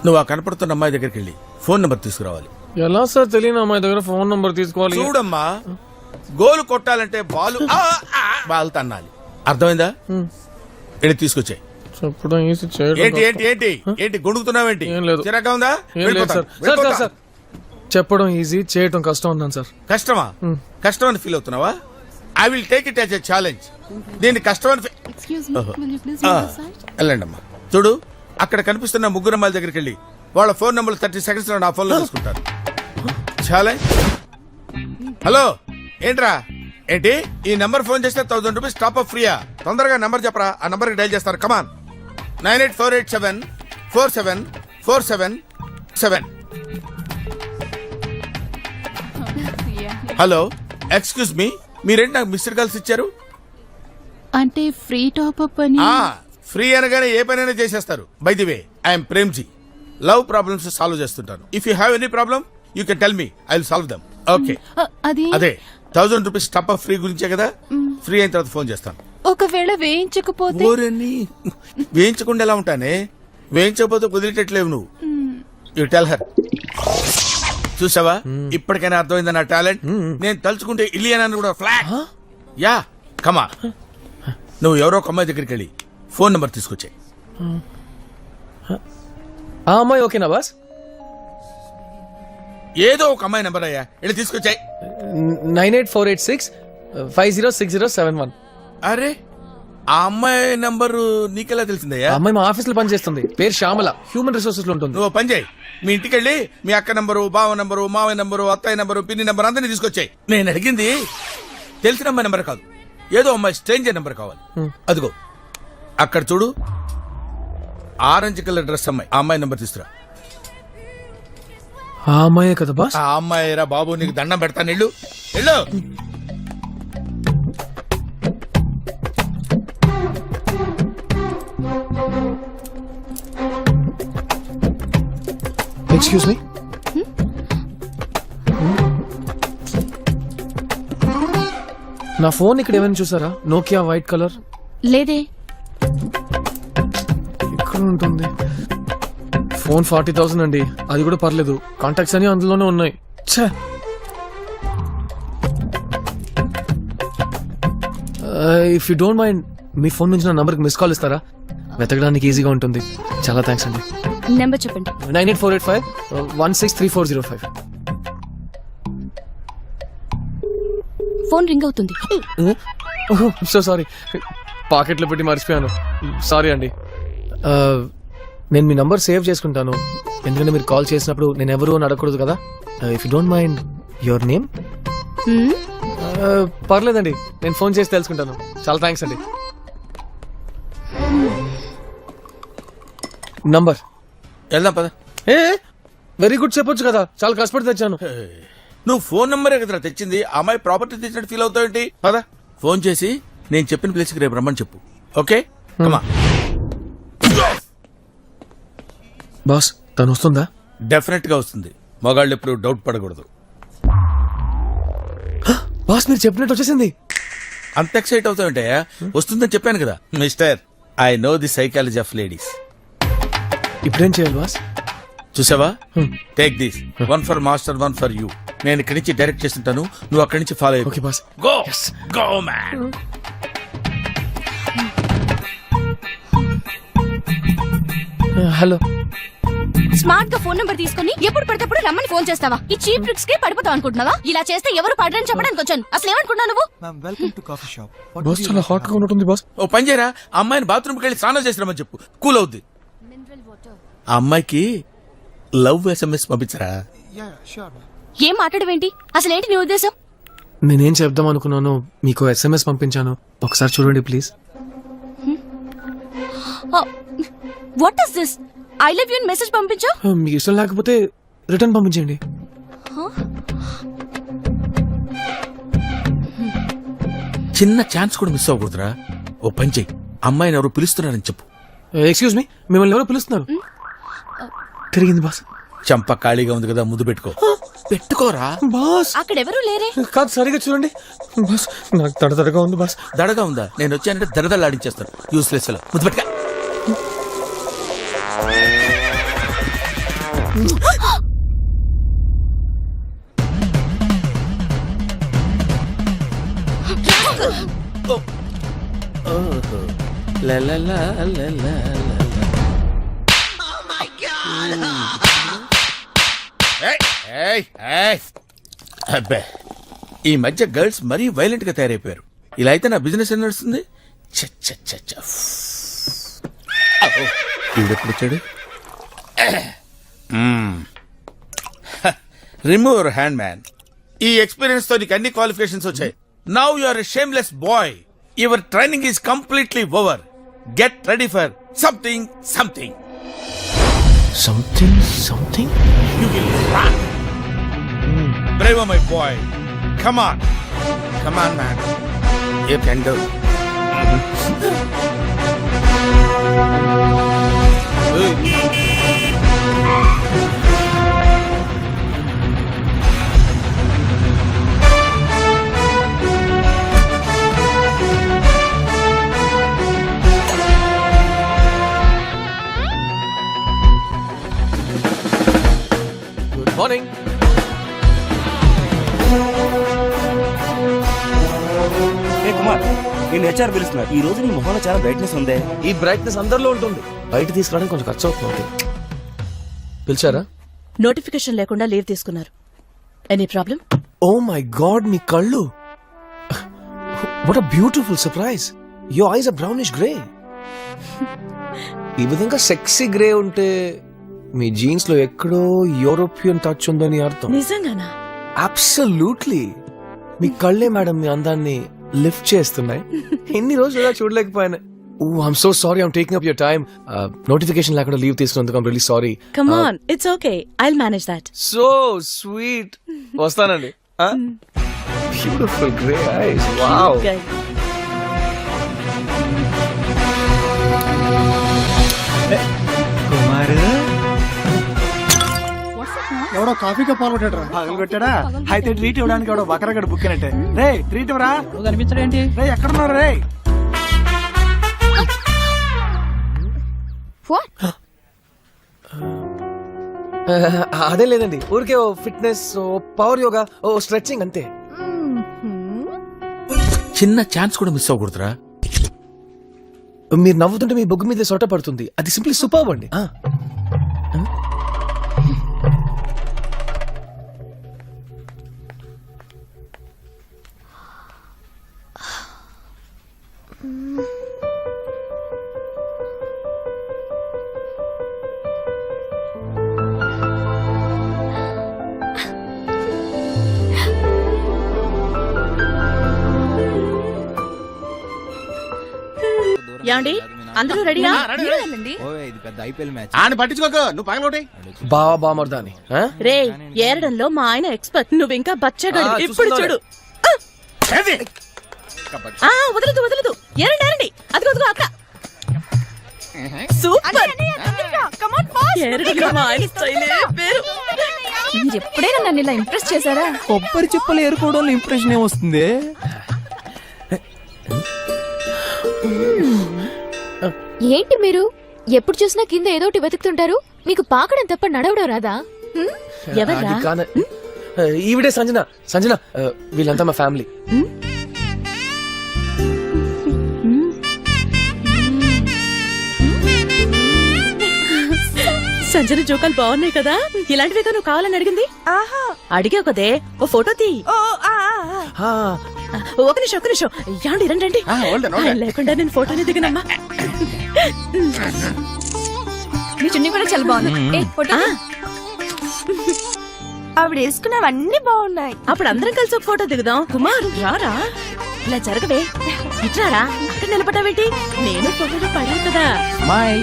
నువ్వు ఆ కనపడుతున్న అమ్మాయి దగ్గరికి వెళ్ళి ఫోన్ నెంబర్ తీసుకురావాలి. ఎలా సార్ తెలియని అమ్మాయి దగ్గర ఫోన్ నంబర్ తీసుకోవాలి? చూడమ్మా, గోలు కొట్టాలంటే బాల్ తన్నాలి, అర్థమైందా? వెళ్ళి తీసుకొచ్చాయి. చెప్పడం ఈజీ, చేయడం ఏంటి ఏంటి ఏంటి ఏంటి గొడుగుతున్నావేంటి? ఏం లేదు. చిరాగ్గా ఉందా? ఏం లేదు సార్. సార్ సార్ సార్ చెప్పడం ఈజీ, చేయటం కష్టం అన్నాను సార్. కష్టమా? కష్టం అని ఫీల్ అవుతున్నావా? I will take it as a challenge. దీన్ని కష్టం అని వెళ్ళండి అమ్మా. చూడు, అక్కడ కనిపిస్తున్న ముగ్గురు అమ్మాయిల దగ్గరికి వెళ్ళి వాళ్ళ ఫోన్ నెంబర్ 30 seconds లో నా ఫోన్ లో తీసుకుంటారు. ఛాలెంజ్. హలో, ఏంట్రా? ఏంటి ఈ నెంబర్ ఫోన్ చేస్తే 1000 రూపీస్ టాప్ అప్ ఫ్రీయా? తొందరగా నెంబర్ చెప్పరా, ఆ నెంబర్ కి డైల్ చేస్తారు. కమాన్. 9848747477. హలో, ఎక్స్క్యూజ్ మీ, మీరేంటి నాకు మిస్డ్ కాల్స్ ఇచ్చారు? అంటే ఫ్రీ టాప్ అప్ అని. ఫ్రీ అనగానే ఏ పనైనా చేసేస్తారు. By the way, I'm Premji. Love problems solve చేస్తుంటాను. If you have any problem you can tell me, I will solve them. Okay, అదే 1000 రూపీస్ టాప్ అప్ ఫ్రీ గురించే కదా. ఫ్రీ అయిన తర్వాత ఫోన్ చేస్తాను. ఒకవేళ వేయించకపోతే? వేయించకుండా ఎలా ఉంటానే? వేయించకపోతే కుదిరేటట్లేవు నువ్వు. You tell her. చూసావా, ఇప్పటికైనా అర్థమైందా నా టాలెంట్? నేను తలుచుకుంటే ఇలియనా కూడా ఫ్లాట్. యా, కమా. నువ్వు ఎవరో ఒక అమ్మాయి దగ్గరికి వెళ్ళి ఫోన్ నెంబర్ తీసుకొచ్చాయి. ఆ అమ్మాయి ఓకేనా బాస్? ఏదో ఒక అమ్మాయి నెంబర్ అయ్యా, వెళ్ళి తీసుకొచ్చాయి. 9848650607. అరే, ఆ అమ్మాయి నంబరు నీకెలా తెలిసిందయ్యా? అమ్మాయి మా ఆఫీస్ లో పనిచేస్తుంది. పేరు శ్యామల, హ్యూమన్ రిసోర్సెస్ లో ఉంటుంది. నువ్వు పని చేయి, మీ ఇంటికి వెళ్ళి మీ అక్క నంబరు, బావ నంబరు, మావయ్య నంబరు, అత్తయ్య నంబరు, పిన్ని నంబరు అందరినీ తీసుకొచ్చాయి. నేను అడిగింది తెలిసిన అమ్మాయి నంబర్ కాదు, ఏదో అమ్మాయి స్ట్రేంజర్ నంబర్ కావాలి. అదిగో అక్కడ చూడు, ఆరెంజ్ కలర్ డ్రెస్ అమ్మాయి. ఆ అమ్మాయి నంబర్ తీసుకురా. ఆ అమ్మాయే కదా బాస్? ఆ అమ్మాయి రా బాబు, నీకు దండం పెడతాను. వెళ్ళు వెళ్ళు. ఎక్స్క్యూజ్ మీ, నా ఫోన్ ఇక్కడ ఏమైనా చూసారా? Nokia white colour. లేదే. ఇక్కడ ఉంటుంది. ఫోన్ 40,000 అండి. అది కూడా పర్లేదు, కాంటాక్ట్స్ అని అందులోనే ఉన్నాయి. If you don't mind me phone నుంచి నా నంబర్కి మిస్ కాల్ ఇస్తారా? వెతకడానికి ఈజీగా ఉంటుంది. చాలా థ్యాంక్స్ అండి. నెంబర్ చెప్పండి. 984851634005. ఫోన్ రింగ్ అవుతుంది. సో సారీ, పాకెట్లో పెట్టి మర్చిపోయాను. సారీ అండి. నేను మీ నంబర్ సేవ్ చేసుకుంటాను, ఎందుకంటే మీరు కాల్ చేసినప్పుడు నేను ఎవరు అని అడగకూడదు కదా. If you don't mind your name? పర్లేదండి, నేను ఫోన్ చేసి తెలుసుకుంటాను. చాలా థ్యాంక్స్ అండి. నంబర్ వెళ్దాం పద. వెరీ గుడ్, చెప్పొచ్చు కదా, చాలా కష్టపడి తెచ్చాను. నువ్వు ఫోన్ నెంబరే కదరా తెచ్చింది, ఆ అమ్మాయి ప్రాపర్టీ తెచ్చినట్టు ఫీల్ అవుతావేంటి? పద, ఫోన్ చేసి నేను చెప్పిన ప్లేస్కి రేపు రమ్మని చెప్పు. ఓకే, కమా. బాస్, తను వస్తుందా? డెఫినెట్ గా వస్తుంది. మగాళ్ళు ఎప్పుడు డౌట్ పడకూడదు. బాస్, మీరు చెప్పినట్టు వచ్చేసింది. అంత ఎక్సైట్ అవుతావుంటాయా? వస్తుందని చెప్పాను కదా. Mister, I know the psychology of ladies. ఇప్పుడేం చేయాలి బాస్? చూసావా, take this. 1 for master, 1 for you. నేను ఇక్కడి నుంచి డైరెక్ట్ చేస్తుంటాను, నువ్వు అక్కడి నుంచి ఫాలో అయ్యి. Okay boss. Go go man. Hello. Smart గా ఫోన్ నంబర్ తీసుకుని ఎప్పుడు పడితే రమ్మని ఫోన్ చేస్తావా? ఈ చీప్ ట్రిక్స్ కి పడిపోతావు అనుకుంటున్నావా? ఇలా చేస్తే ఎవరు పడరని చెప్పడానికి వచ్చాను. అసలు ఏమనుకున్నావు నువ్వు? బాస్, చాలా హాట్ గా ఉంటుంది బాస్. ఓ పని చేయరా, ఆ అమ్మాయిని బాత్రూమ్కి వెళ్ళి స్నానం చేసినామని చెప్పు, కూల్ అవుద్ది. ఆ అమ్మాయికి లవ్ SMS పంపించరా. ఏం మాట్లాడవేంటి? అసలు ఏంటి నీ ఉద్దేశం? నేనేం చెప్దాం అనుకున్నాను, మీకు SMS పంపించాను, ఒకసారి చూడండి please. What is this? I love you message పంపించా. మీకు ఇష్టం లేకపోతే రిటర్న్ పంపించండి. చిన్న ఛాన్స్ కూడా మిస్ అవ్వకూడదురా. ఓ పని చెయ్యి, అమ్మాయిని ఎవరు పిలుస్తున్నారని చెప్పు. ఎక్స్క్యూజ్ మీ, మిమ్మల్ని ఎవరో పిలుస్తున్నారు. తిరిగింది బాస్. చంప ఖాళీగా ఉంది కదా, ముద్దు పెట్టుకోరా బాస్. అక్కడ ఎవరు లేరే. కాదు, సరిగా చూడండి బాస్, నాకు దడదడగా ఉంది బాస్. దడగా ఉందా? నేను వచ్చానంటే దడదలాడించేస్తాను. యూస్లెస్ లో ముద్దు పెట్టుకో. అబ్బే, ఈ మధ్య గర్ల్స్ మరీ వైలెంట్ గా తయారైపోయారు. ఇలా అయితే నా బిజినెస్ ఏం నడుస్తుంది? వీడెప్పుడు వచ్చాడు? Remove your hand man. ఈ ఎక్స్పీరియన్స్ తో నీకు అన్ని క్వాలిఫికేషన్స్ వచ్చాయి. Now you are a shameless boy. Your training is completely over. Get ready for something something. Something You will run. Bravo, my boy. Come on. Come on, man. You can do. Good morning. Hey Kumar, నేను HR పిలుస్తున్నా. ఈ రోజు నీ మొహంలో చాలా brightness ఉందే. ఈ brightness అందరిలో ఉంటుంది, బయట తీసుకురావడానికి కొంచెం ఖర్చు అవుతుంది. పిలిచారా? నోటిఫికేషన్ లేకుండా లీవ్ తీసుకున్నారు. Any problem? Oh my god, మీ కళ్ళు! What a beautiful surprise. Your eyes are brownish grey. ఈ విధంగా సెక్సీ గ్రే ఉంటే మీ జీన్స్ లో ఎక్కడో యూరోపియన్ టచ్ ఉందని అర్థం. నిజంగానా? అబ్సల్యూట్లీ. మీ కళ్ళే మేడం మీ అందాన్ని లిఫ్ట్ చేస్తున్నాయి. ఎన్ని రోజులు ఇలా చూడలేకపోయాను. Oh I'm so sorry, I'm taking up your time. Notification లేకుండా లీవ్ తీసుకున్నందుకు I'm really sorry. Come on, it's okay, I'll manage that. So sweet. వస్తానండి. Beautiful grey eyes. Wow. Kumar ఎవడో కాఫీగా పాల్గొట్టాడు పగలు పెట్టాడా? అయితే ట్రీట్ ఇవ్వడానికి ఎవడో బకరగడ బుక్ అయినట్టే. రే ట్రీట్ ఇవ్వరా? కనిపించడేంటి? రే ఎక్కడున్నారు రే? అదే లేదండి, ఊరికే ఓ ఫిట్నెస్, ఓ పవర్ యోగా, ఓ స్ట్రెచింగ్ అంతే. చిన్న ఛాన్స్ కూడా మిస్ అవ్వకూడదురా. మీరు నవ్వుతుంటే మీ బొగ్గు మీద సొట్ట పడుతుంది. అది సింప్లీ సూపర్బ్ అండి. ఏమండి, అందరూ రెడీయా? ఆయన పట్టించుకోకు, నువ్వు పగలొకటి. బావా బామర్దాని. రే, ఏరడంలో మా ఆయన ఎక్స్పర్ట్, నువ్వు ఇంకా బచ్చగాడు. ఇప్పుడు చూడు. వదలదు వదలదు, ఏరండి ఏరండి. అదిగో అదిగో అక్క. సూపర్. ఏరడంలో మా ఆయన స్టైలే వేరు. మీరు ఎప్పుడైనా నన్ను ఇలా ఇంప్రెస్ చేశారా? కొబ్బరి చిప్పలు ఏరుకోవడంలో ఇంప్రెషన్ ఏమొస్తుంది? ఏంటి మీరు ఎప్పుడు చూసినా కింద ఏదోటి వెతుకుతుంటారు? మీకు పాకడం తప్ప నడవడం రాదా? ఎవర్రా? అది కాన ఈవిడే సంజన. సంజన, వీళ్ళంతా మా ఫ్యామిలీ. సంజన జోకాలు బాగున్నాయి కదా. ఇలాంటివి నువ్వు కావాలని అడిగింది. అడిగావు కదే, ఓ ఫోటో తీ. ఒక నిమిషం ఒక నిమిషం. యాండి రండి రండి. ఆయన లేకుండా నేను ఫోటోని దిగనమ్మా. మీ చున్నీ కూడా చాలా బాగుంది. ఆవిడ వేసుకున్నవన్నీ బాగున్నాయి. అప్పుడు అందరం కలిసి ఒక ఫోటో దిగుదాం. కుమార్ రారా, ఇలా జరగవే. ఇట్లారా, అక్కడ నిలబడ్డావేంటి? నేను ఫోటోలో పడాను కదా. మాయ్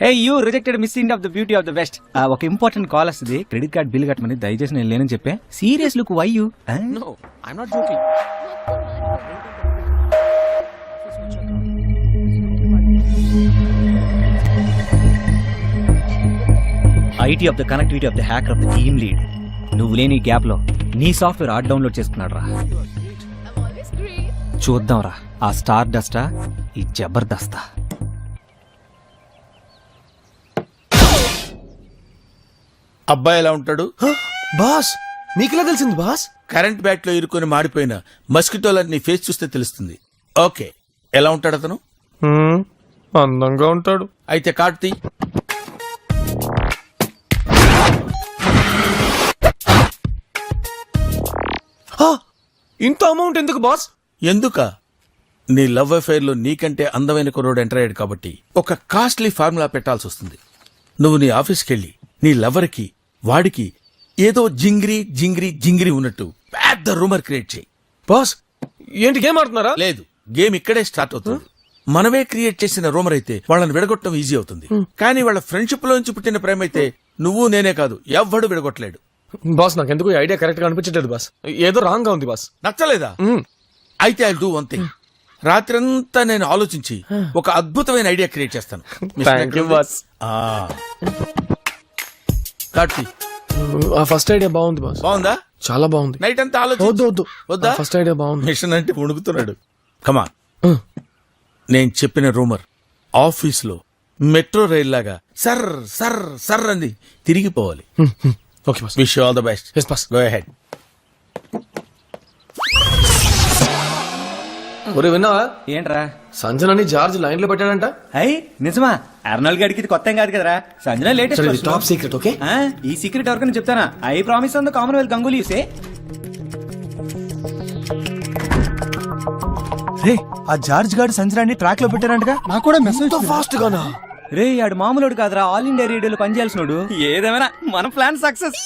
hey you rejected missing of the beauty of the west. ఒక ఇంపార్టెంట్ కాల్ వస్తుంది, క్రెడిట్ కార్డ్ బిల్ కట్టమని. దయచేసి నేను లేనని చెప్పే. Serious look why you? No, I'm not joking. IT of the connectivity of the hacker of the team lead. నువ్వు లేని gap లో నీ సాఫ్ట్వేర్ ఆర్ట్ డౌన్లోడ్ చేసుకున్నాడు రా. చూద్దాం రా, ఆ స్టార్ డస్టా, ఈ జబర్దస్తా. అబ్బాయి ఎలా ఉంటాడు? బాస్ మీకెలా తెలిసింది బాస్? కరెంట్ బ్యాట్ లో ఇరుకొని మాడిపోయిన మస్కిటోలని ఫేస్ చూస్తే తెలుస్తుంది. ఓకే, ఎలా ఉంటాడు అతను? అందంగా ఉంటాడు. అయితే కార్తీ ఇంత అమౌంట్ ఎందుకు బాస్? ఎందుక? నీ లవ్ అఫైర్ లో నీకంటే అందమైన కుర్రోడు ఎంటర్ అయ్యాడు కాబట్టి ఒక కాస్ట్లీ ఫార్ములా పెట్టాల్సి వస్తుంది. నువ్వు నీ ఆఫీస్కి వెళ్ళి నీ లవర్ కి వాడికి ఏదో జింగిరి జింగిరి జింగిరి ఉన్నట్టు పెద్ద రూమర్ క్రియేట్ చేయి. బాస్ ఏంటి గేమ్ ఆడుతున్నారా? లేదు, గేమ్ ఇక్కడే స్టార్ట్ అవుతుంది. మనమే క్రియేట్ చేసిన రూమర్ అయితే వాళ్ళని విడగొట్టడం ఈజీ అవుతుంది. కానీ వాళ్ళ ఫ్రెండ్షిప్ లోంచి పుట్టిన ప్రేమ అయితే నువ్వు నేనే కాదు ఎవ్వడు విడగొట్టలేడు. బాస్ నాకు ఎందుకు ఐడియా కరెక్ట్ గా అనిపించట్లేదు బాస్. ఏదో రాంగ్ గా ఉంది బాస్. నచ్చలేదా? అయితే ఐ డూ వన్ థింగ్. రాత్రంతా నేను ఆలోచించి ఒక అద్భుతమైన ఐడియా క్రియేట్ చేస్తాను. Thank you, boss. కార్తీ ఆ ఫస్ట్ ఐడియా బాగుంది బాస్. బాగుందా? చాలా బాగుంది. నైట్ అంతా వద్దు ఆలోచించు. వద్దు వద్దా? ఫస్ట్ ఐడియా బాగుంది. మిషన్ అంటే ఉణుకుతున్నాడు. కమా, నేను చెప్పిన రూమర్ ఆఫీస్ లో మెట్రో రైల్ లాగా సర్ సర్ సర్ అంది తిరిగిపోవాలి. Okay boss. Wish all the best. Yes boss. Go ahead. ఒరే విన్నావా? ఏంట్రా? సంజనని జార్జ్ లైన్ లో పెట్టాడంట. అయ్యి నిజమా? అర్నాల్ గడికి ఇది కొత్త ఏం కాదు కదరా. Sanjana latest top secret. Okay ఈ సీక్రెట్ ఎవరికైనా చెప్తానా? I promise on the Commonwealth Ganguly say. రే ఆ జార్జ్ గార్డ్ సంచరాన్ని ట్రాక్ లో పెట్టారంటగా. నాకు కూడా మెసేజ్ ఫాస్ట్ గానా? రే ఆడు మామూలుడు కాదురా, ఆల్ ఇండియా రేడియోలో పనిచేయాల్సినోడు. ఏదేమైనా మన ప్లాన్ సక్సెస్.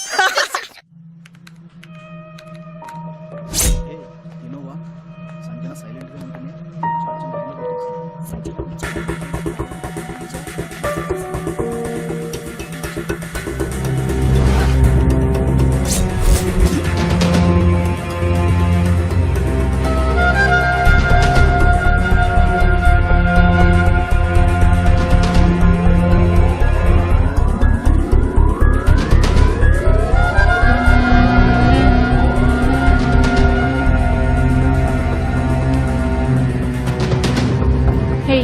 హే,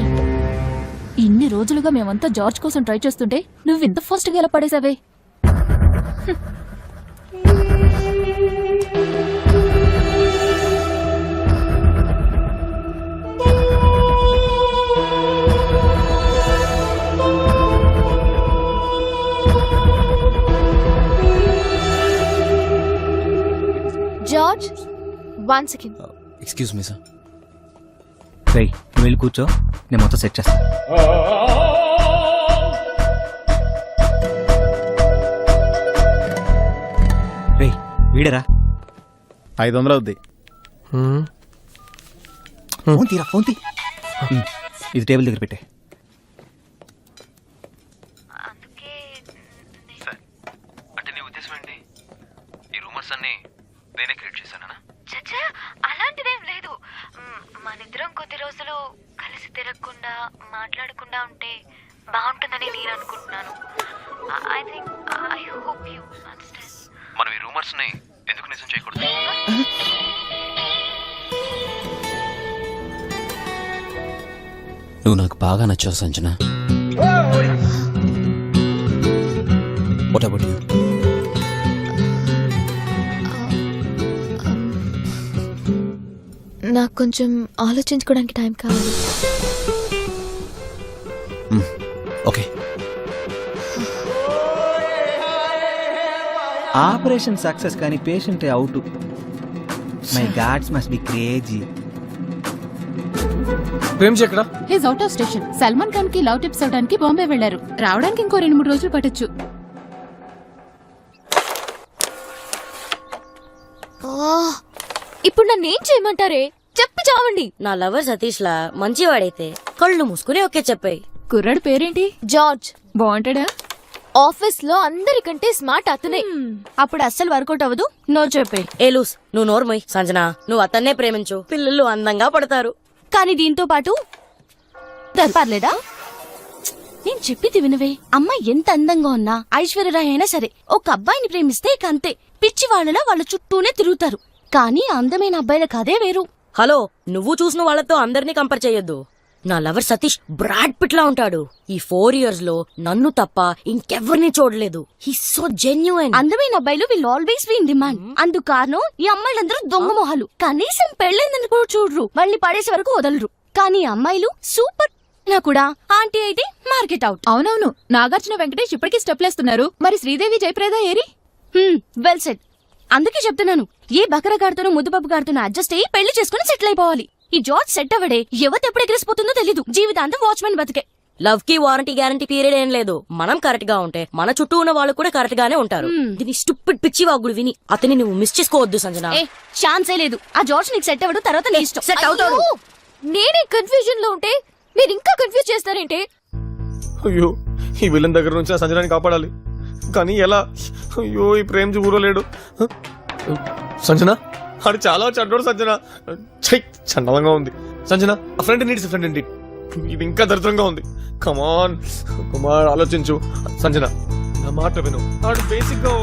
ఇన్ని రోజులుగా మేమంతా జార్జ్ కోసం ట్రై చేస్తుంటే నువ్వు ఇంత ఫాస్ట్ గా ఎలా పడేసావే? George, 1 second. Excuse me sir. రే నువ్వు వెళ్ళి కూర్చో, నేను మొత్తం సెట్ చేస్తా. రే వీడరా 500 అవుద్ది. ఫోన్ తీరా, ఫోన్ తీ. ఇది టేబుల్ దగ్గర పెట్టే. అంటే నీ ఉద్దేశం ఏంటి? ఈ రూమర్స్ అన్ని నేనే క్రియేట్ చేశానా? చచ్చా అలాంటిదేం లేదు. మనిద్దరం కొద్ది రోజులు కలిసి తిరగకుండా మాట్లాడకుండా ఉంటే బాగుంటుందని నేను అనుకుంటున్నాను. I hope you understand. మనం ఈ రూమర్స్ ని ఎందుకు నిజం చేయకూడదు? నువ్వు నాకు బాగా నచ్చావు సంజన. What about you? నాకు కొంచెం ఆలోచించుకోవడానికి టైం కావాలి. ఓకే. ఆపరేషన్ సక్సెస్ కానీ patient out. My gods must be crazy. Prem ఎక్కడ? His out of station. Salman Khan కి లవ్ టిప్స్ అవడానికి బాంబే వెళ్లారు. రావడానికి ఇంకో 2-3 రోజులు పట్టొచ్చు. ఇప్పుడు నన్ను ఏం చేయమంటారే? చెప్పి చావండి. నా లవర్ సతీష్ లా మంచివాడైతే కళ్ళు మూసుకుని ఓకే చెప్పాయి. కుర్రాడు పేరేంటి? జార్జ్. బాగుంటాడా? ఆఫీస్ లో అందరికంటే స్మార్ట్ అతనే. అప్పుడు అస్సలు వర్కౌట్ అవ్వదు. నో చెప్పే. ఏలూస్ నువ్వు నోర్మోయ్. సంజన నువ్వు అతన్నే ప్రేమించు, పిల్లలు అందంగా పడతారు. కానీ దీంతో పాటు పర్లేదా? నేను చెప్పింది వినవే. అమ్మాయి ఎంత అందంగా ఉన్నా ఐశ్వర్యరాయ్ అయినా సరే ఒక అబ్బాయిని ప్రేమిస్తే ఇక అంతే. పిచ్చి వాళ్ళలా వాళ్ళ చుట్టూనే తిరుగుతారు. కానీ అందమైన అబ్బాయిలకు అదే వేరు. హలో, నువ్వు చూసిన వాళ్ళతో అందరినీ కంపేర్ చేయొద్దు. నా లవర్ సతీష్ బ్రాడ్ పిట్ లా ఉంటాడు. ఈ 4 years లో నన్ను తప్ప ఇంకెవ్వరిని చూడలేదు. He so genuine. అందమైన అబ్బాయిలు will always be in demand. అందుకు కారణం ఈ అమ్మాయిలందరూ దొంగ మొహాలు. కనీసం పెళ్ళైందని కూడా చూడరు, వాళ్ళని పడేసే వరకు వదలరు. కానీ ఈ అమ్మాయిలు సూపర్ నా కూడా ఆంటీ అయితే మార్కెట్ అవుట్. అవునవును, నాగార్జున వెంకటేష్ ఇప్పటికీ స్టెప్లేస్తున్నారు. మరి శ్రీదేవి జయప్రద ఏరి? Well set. అందుకే చెప్తున్నాను, ఏ బకర గారితోనూ ముద్దుబాబు గారితోనూ అడ్జస్ట్ అయ్యి పెళ్లి చేసుకుని సెటిల్ అయిపోవాలి. ఈ జార్జ్ సెట్ అవడే యువత ఎప్పుడు ఎగిరిసిపోతుందో తెలీదు. జీవితాంతం వాచ్మెన్ బతికే. లవ్ కి వారంటీ గ్యారంటీ పీరియడ్ ఏం లేదు. మనం కరెక్ట్ గా ఉంటే మన చుట్టూ ఉన్న వాళ్ళు కూడా కరెక్ట్ గానే ఉంటారు. దీని స్టూపిడ్ పిచ్చి వాగుడు విని అతని నువ్వు మిస్ చేసుకోవద్దు సంజన. ఏ ఛాన్సే లేదు. ఆ జార్జ్ నీకు సెట్ అవ్వడు, తర్వాత నీ ఇష్టం. సెట్ అవుతాడు. నేనే కన్ఫ్యూజన్ లో ఉంటే మీరు ఇంకా కన్ఫ్యూజ్ చేస్తారేంటి? అయ్యో, ఈ విలన్ దగ్గర నుంచి ఆ సంజనాన్ని కాపాడాలి, కానీ ఎలా? అయ్యో, ఈ ప్రేమ్ ఊరలేడు. సంజన, అది చాలా చెడ్డోడు సంజన. ఛై, చండలంగా ఉంది సంజన. ఆ ఫ్రెండ్ నీడ్స్ ఫ్రెండ్ ఇండి. ఇది ఇంకా దరిద్రంగా ఉంది. కమాన్ కుమార్, ఆలోచించు. సంజన, నా మాట విను. బేసిక్ గా